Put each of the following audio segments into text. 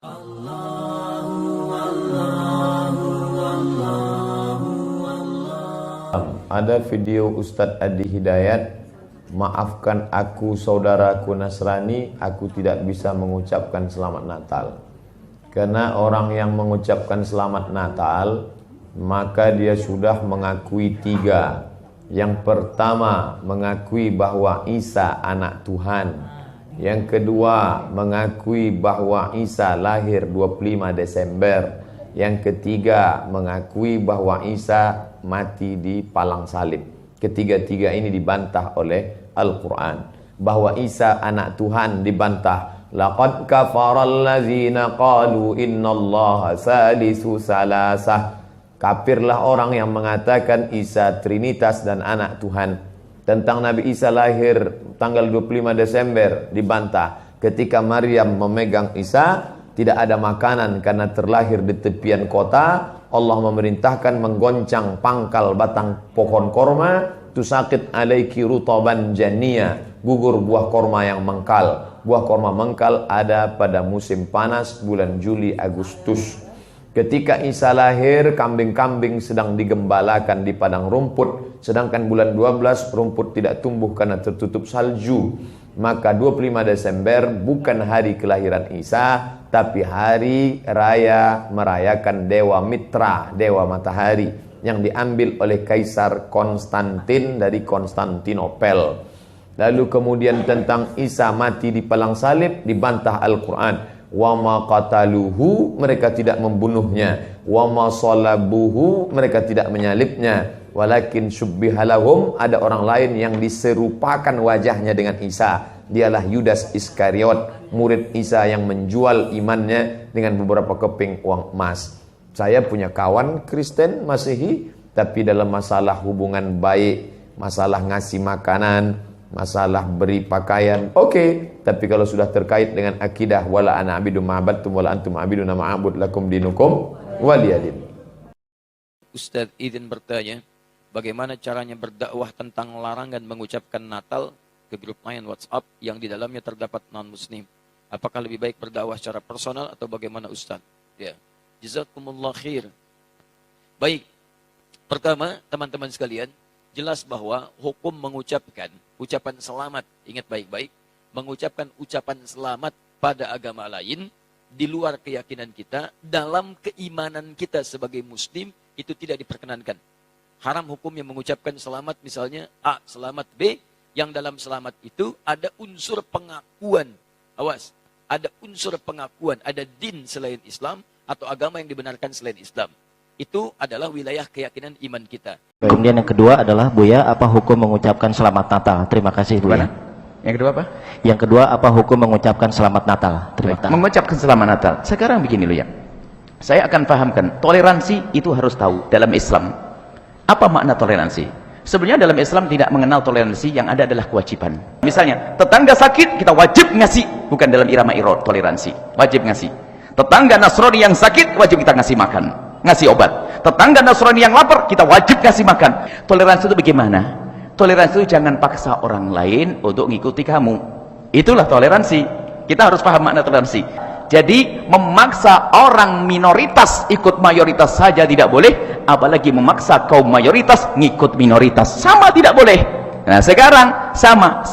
Ada video Ustadz Adi Hidayat, maafkan aku saudaraku Nasrani, aku tidak bisa mengucapkan selamat Natal. Karena orang yang mengucapkan selamat Natal, maka dia sudah mengakui tiga. Yang pertama, mengakui bahwa Isa anak Tuhan. Yang kedua, mengakui bahwa Isa lahir 25 Desember. Yang ketiga, mengakui bahwa Isa mati di palang salib. Ketiga-tiga ini dibantah oleh Al-Quran. Bahwa Isa anak Tuhan dibantah. Laqad kafaral ladzina qalu innallaha salisu salasah. Kafirlah orang yang mengatakan Isa Trinitas dan anak Tuhan. Tentang Nabi Isa lahir tanggal 25 Desember dibantah. Ketika Maryam memegang Isa, tidak ada makanan karena terlahir di tepian kota. Allah memerintahkan menggoncang pangkal batang pohon korma, tusaqit alaiki rutaban jania, gugur buah korma yang mengkal. Buah korma mengkal ada pada musim panas bulan Juli Agustus. Ketika Isa lahir, kambing-kambing sedang digembalakan di padang rumput, sedangkan bulan 12 rumput tidak tumbuh karena tertutup salju. Maka 25 Desember bukan hari kelahiran Isa, tapi hari raya merayakan Dewa Mitra, Dewa Matahari, yang diambil oleh Kaisar Konstantin dari Konstantinopel. Lalu kemudian tentang Isa mati di palang salib dibantah Al-Quran. Wa ma qataluhu, mereka tidak membunuhnya. Wa ma salabuhu, mereka tidak menyalibnya. Walakin syubbihalahum, ada orang lain yang diserupakan wajahnya dengan Isa. Dialah Yudas Iskariot, murid Isa yang menjual imannya dengan beberapa keping uang emas. Saya punya kawan Kristen Masehi, tapi dalam masalah hubungan baik, masalah ngasih makanan, masalah beri pakaian, oke. Tapi kalau sudah terkait dengan akidah, wala ana abidu ma'abadtum wala antum abiduna ma'abud lakum dinukum waliyadin. Ustadz izin bertanya, bagaimana caranya berdakwah tentang larangan mengucapkan Natal ke grup lain WhatsApp yang di dalamnya terdapat non-muslim? Apakah lebih baik berdakwah secara personal atau bagaimana Ustadz? Ya, jazakumullah khair. Baik, pertama teman-teman sekalian, jelas bahwa hukum mengucapkan ucapan selamat, ingat baik-baik, mengucapkan ucapan selamat pada agama lain di luar keyakinan kita, dalam keimanan kita sebagai muslim, itu tidak diperkenankan. Haram hukumnya mengucapkan selamat, misalnya A, selamat B, yang dalam selamat itu ada unsur pengakuan. Awas, ada unsur pengakuan, ada din selain Islam atau agama yang dibenarkan selain Islam. Itu adalah wilayah keyakinan iman kita. Kemudian yang kedua adalah, Buya, apa hukum mengucapkan selamat Natal? Terima kasih, Buya. Yang kedua apa? Yang kedua, apa hukum mengucapkan selamat Natal? Terima kasih. Mengucapkan selamat Natal. Sekarang begini loh ya. Saya akan pahamkan, toleransi itu harus tahu dalam Islam. Apa makna toleransi? Sebenarnya dalam Islam tidak mengenal toleransi, yang ada adalah kewajiban. Misalnya, tetangga sakit, kita wajib ngasih. Bukan dalam irama irod, toleransi. Wajib ngasih. Tetangga Nasrani yang sakit, wajib kita ngasih makan, ngasih obat. Tetangga Nasrani yang lapar, kita wajib ngasih makan. Toleransi itu bagaimana? Toleransi itu jangan paksa orang lain untuk mengikuti kamu. Itulah toleransi. Kita harus paham makna toleransi. Jadi memaksa orang minoritas ikut mayoritas saja tidak boleh, apalagi memaksa kaum mayoritas ngikut minoritas, sama tidak boleh. Nah sekarang sama,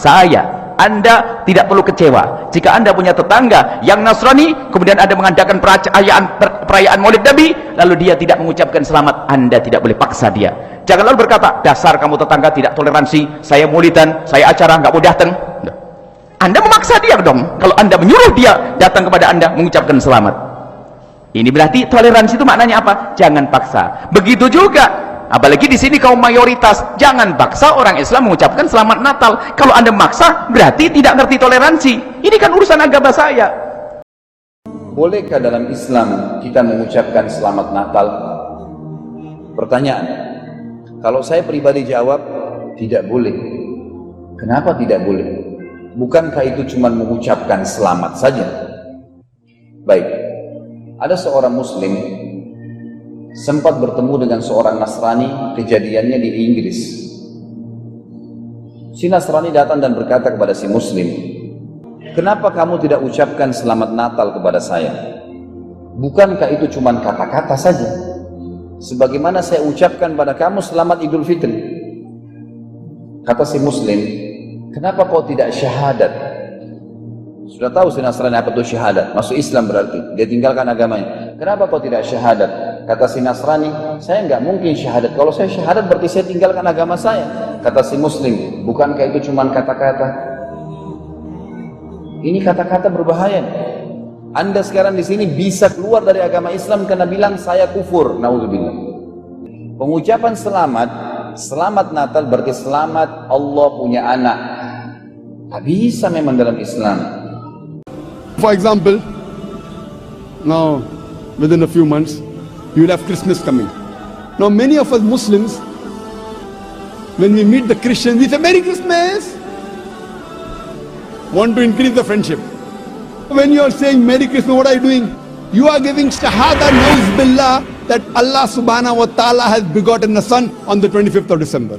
Anda tidak perlu kecewa jika Anda punya tetangga yang Nasrani, kemudian Anda mengadakan perayaan Maulid Nabi, lalu dia tidak mengucapkan selamat. Anda tidak boleh paksa dia. Jangan lalu berkata, dasar kamu tetangga tidak toleransi, saya maulidan, saya acara nggak mau datang. Anda memaksa dia dong kalau Anda menyuruh dia datang kepada Anda mengucapkan selamat. Ini berarti toleransi itu maknanya apa? Jangan paksa. Begitu juga, apalagi di sini kaum mayoritas, jangan paksa orang Islam mengucapkan selamat Natal. Kalau Anda memaksa, berarti tidak ngerti toleransi. Ini kan urusan agama saya. Bolehkah dalam Islam kita mengucapkan selamat Natal? Pertanyaan. Kalau saya pribadi jawab, tidak boleh. Kenapa tidak boleh? Bukankah itu cuma mengucapkan selamat saja? Baik, ada seorang muslim sempat bertemu dengan seorang Nasrani, kejadiannya di Inggris. Si Nasrani datang dan berkata kepada si muslim, "Kenapa kamu tidak ucapkan selamat Natal kepada saya?" bukankah itu cuma kata-kata saja? Sebagaimana saya ucapkan pada kamu selamat Idul Fitri. Kata si Muslim, kenapa kau tidak syahadat? Sudah tahu si Nasrani apa itu syahadat, masuk Islam berarti, dia tinggalkan agamanya. Kenapa kau tidak syahadat? Kata si Nasrani, saya nggak mungkin syahadat. Kalau saya syahadat berarti saya tinggalkan agama saya. Kata si Muslim, bukankah itu cuma kata-kata? Ini kata-kata berbahaya. Anda sekarang di sini bisa keluar dari agama Islam karena bilang saya kufur. Nauzubillah. Pengucapan selamat Natal berarti selamat Allah punya anak. Tak bisa memang dalam Islam. For example, now within a few months, you will have Christmas coming. Now many of us Muslims, when we meet the Christians, we say Merry Christmas. Want to increase the friendship. When you are saying Merry Christmas, what are you doing? You are giving shahada nauz billah that Allah subhanahu wa ta'ala has begotten a son on the 25th of December.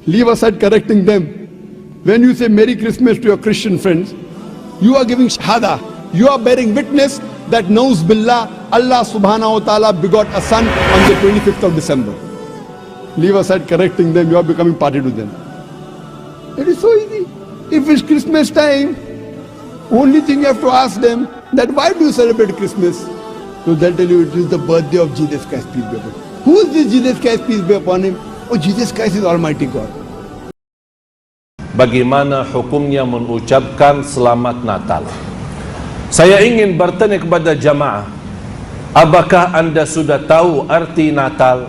Leave aside correcting them. When you say Merry Christmas to your Christian friends, you are giving shahada. You are bearing witness that nauz billah, Allah subhanahu wa ta'ala begot a son on the 25th of December. Leave aside correcting them, you are becoming party to them. It is so easy. If it's Christmas time, only thing you have to ask them that why do you celebrate Christmas? So they'll tell you it is the birthday of Jesus Christ, peace be upon him. Who is this Jesus Christ, peace be upon him? Oh, Jesus Christ is Almighty God. Bagaimana hukumnya mengucapkan selamat Natal? Saya ingin bertanya kepada jamaah, apakah anda sudah tahu arti Natal?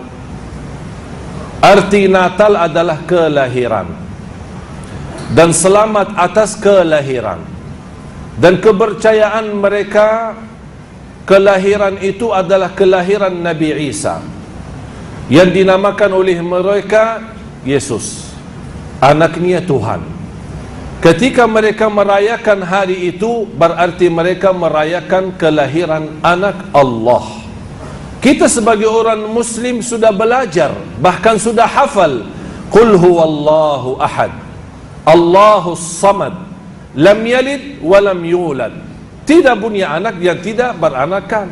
Arti Natal adalah kelahiran dan selamat atas kelahiran. Dan kepercayaan mereka, kelahiran itu adalah kelahiran Nabi Isa yang dinamakan oleh mereka Yesus, anaknya Tuhan. Ketika mereka merayakan hari itu, berarti mereka merayakan kelahiran anak Allah. Kita sebagai orang Muslim sudah belajar, bahkan sudah hafal, Qul huwallahu ahad, Allahus samad, lam yalid walam yulad. Tidak punya anak, yang tidak beranakan.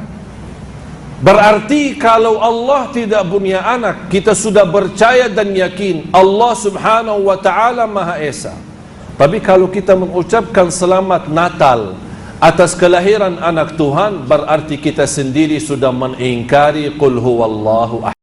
Berarti kalau Allah tidak punya anak, kita sudah percaya dan yakin Allah subhanahu wa ta'ala Maha Esa. Tapi kalau kita mengucapkan selamat Natal atas kelahiran anak Tuhan, berarti kita sendiri sudah mengingkari Qul huwallahu ahad.